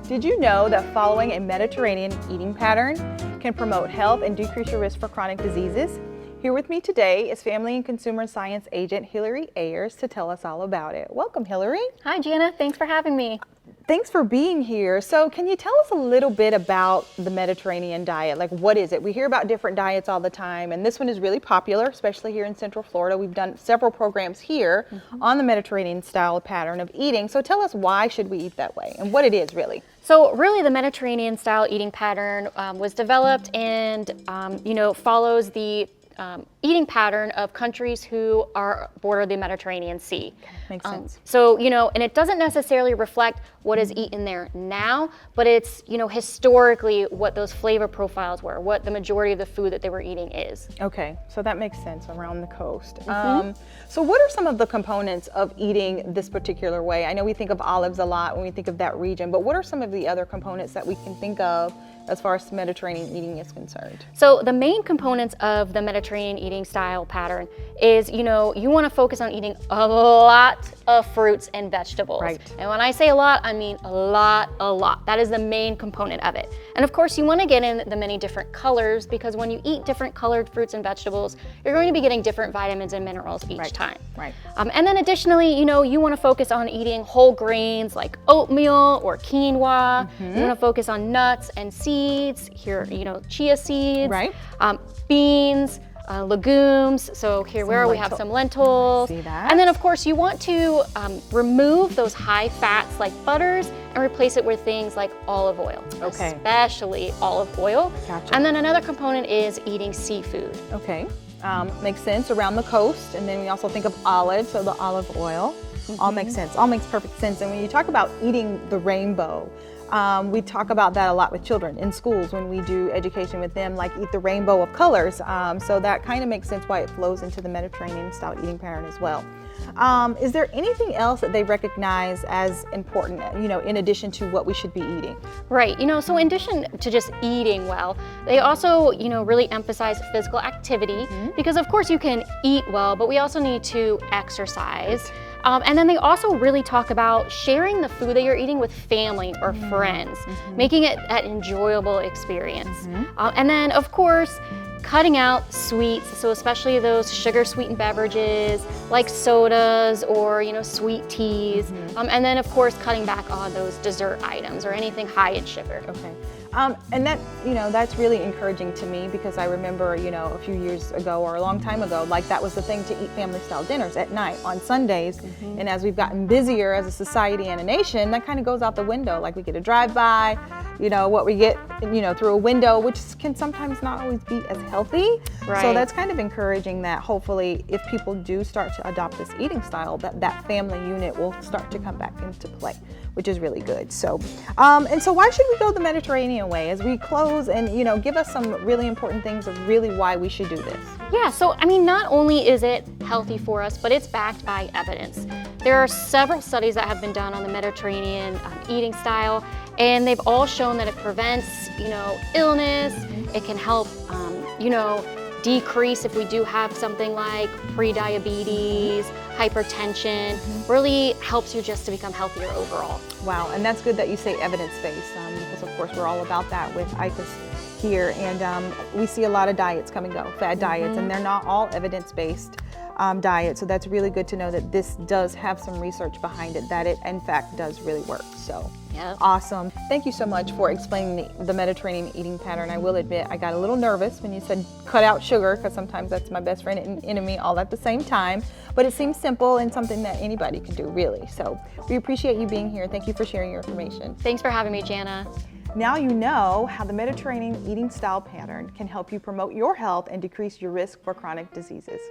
Did you know that following a Mediterranean eating pattern can promote health and decrease your risk for chronic diseases? Here with me today is Family and Consumer Science Agent Hillary Ayers to tell us all about it. Welcome, Hillary. Hi, Jana. Thanks for having me. Thanks for being here. So can you tell us a little bit about the Mediterranean diet? Like, what is it? We hear about different diets all the time, and this one is really popular, especially here in Central Florida. We've done several programs here on the Mediterranean style pattern of eating. So tell us, why should we eat that way and what it is really? So really the Mediterranean style eating pattern was developed and, follows the eating pattern of countries who are border the Mediterranean Sea. Makes sense. So, and it doesn't necessarily reflect what is eaten there now, but it's, historically what those flavor profiles were, what the majority of the food that they were eating is. Okay, so that makes sense around the coast. So what are some of the components of eating this particular way? I know we think of olives a lot when we think of that region, but what are some of the other components that we can think of as far as Mediterranean eating is concerned? So the main components of the Mediterranean eating style pattern is, you want to focus on eating a lot of fruits and vegetables. Right. And when I say a lot, I mean a lot. That is the main component of it. And of course, you want to get in the many different colors, because when you eat different colored fruits and vegetables, you're going to be getting different vitamins and minerals each time. Right. And then additionally, you want to focus on eating whole grains like oatmeal or quinoa. You want to focus on nuts and seeds, chia seeds, Right. Beans, legumes. So here, we have some lentils. See that. And then of course you want to remove those high fats like butters and replace it with things like olive oil, Okay. especially olive oil. Gotcha. And then another component is eating seafood. Okay, makes sense around the coast. And then we also think of olives, so the olive oil. All makes sense, all makes perfect sense. And when you talk about eating the rainbow, we talk about that a lot with children in schools when we do education with them, like eat the rainbow of colors. So that kind of makes sense why it flows into the Mediterranean style eating pattern as well. Is there anything else that they recognize as important, in addition to what we should be eating? Right, so in addition to just eating well, they also, really emphasize physical activity, because of course you can eat well, but we also need to exercise. And then they also really talk about sharing the food that you're eating with family or friends, making it an enjoyable experience. And then of course, cutting out sweets, so especially those sugar-sweetened beverages like sodas or sweet teas, and then of course cutting back on those dessert items or anything high in sugar. Okay. And that, that's really encouraging to me, because I remember, a few years ago or a long time ago, like that was the thing, to eat family style dinners at night on Sundays. And as we've gotten busier as a society and a nation, that kind of goes out the window. Like we get a drive-by, what we get, through a window, which can sometimes not always be as healthy. Right. So that's kind of encouraging that hopefully if people do start to adopt this eating style, that family unit will start to come back into play, which is really good. So, and so why should we go the Mediterranean way as we close, and give us some really important things of really why we should do this? Yeah, so not only is it healthy for us, but it's backed by evidence. There are several studies that have been done on the Mediterranean eating style, and they've all shown that it prevents, illness. It can help, decrease if we do have something like pre-diabetes, hypertension, really helps you just to become healthier overall. Wow, and that's good that you say evidence-based, because of course we're all about that with ICUS here, and we see a lot of diets come and go, fad diets, and they're not all evidence-based diets. So that's really good to know that this does have some research behind it, that it in fact does really work. So awesome. Thank you so much for explaining the Mediterranean eating pattern. I will admit I got a little nervous when you said cut out sugar, because sometimes that's my best friend and enemy all at the same time. But it seems simple and something that anybody can do, really. So we appreciate you being here. Thank you for sharing your information. Thanks for having me, Jana. Now you know how the Mediterranean eating style pattern can help you promote your health and decrease your risk for chronic diseases.